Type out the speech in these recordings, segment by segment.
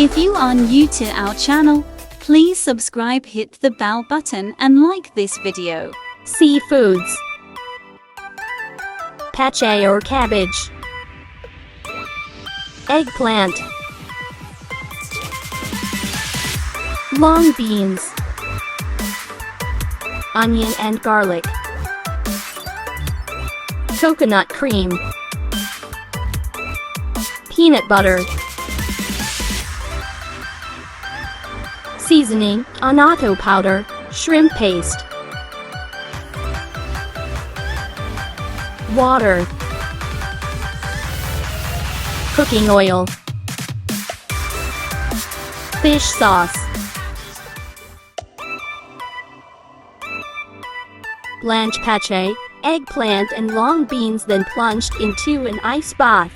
If you are new to our channel, please subscribe, hit the bell button and like this video. Seafoods. Pache or cabbage. Eggplant. Long beans. Onion and garlic. Coconut cream. Peanut butter. Seasoning, annatto powder, shrimp paste. Water. Cooking oil. Fish sauce. Blanch pache, eggplant and long beans, then plunged into an ice bath.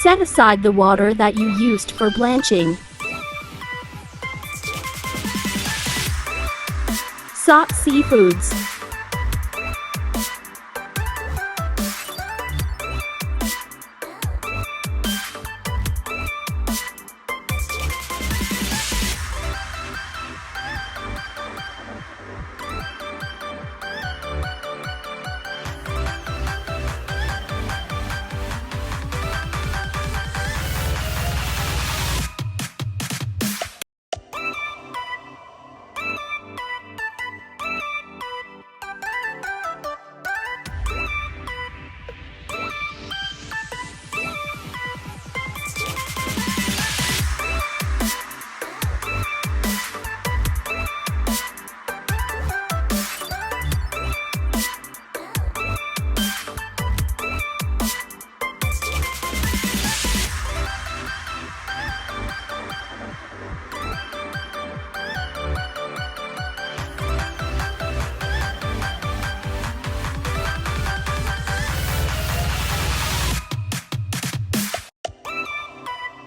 Set aside the water that you used for blanching. Sauté seafoods.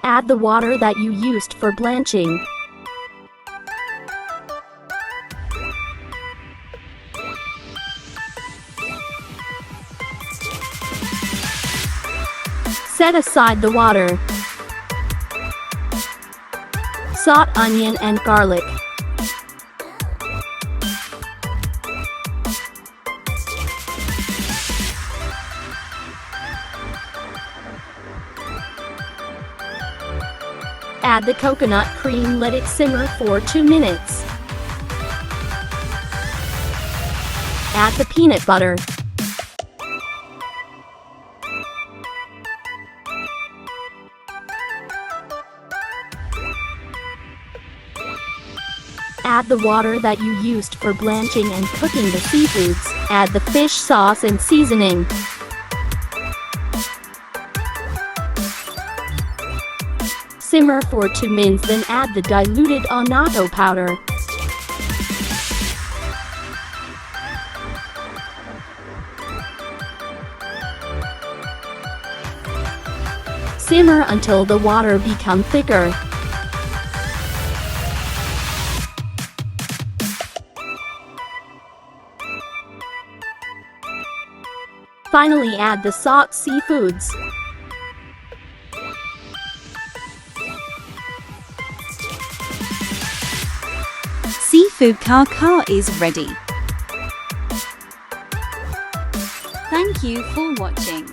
Add the water that you used for blanching. Set aside the water. Sauté onion and garlic. Add the coconut cream, let it simmer for 2 minutes. Add the peanut butter. Add the water that you used for blanching and cooking the seafoods. Add the fish sauce and seasoning. Simmer for 2 minutes, then add the diluted annatto powder. Simmer until the water becomes thicker. Finally, add the sauté seafoods. Seafood kare-kare is ready. Thank you for watching.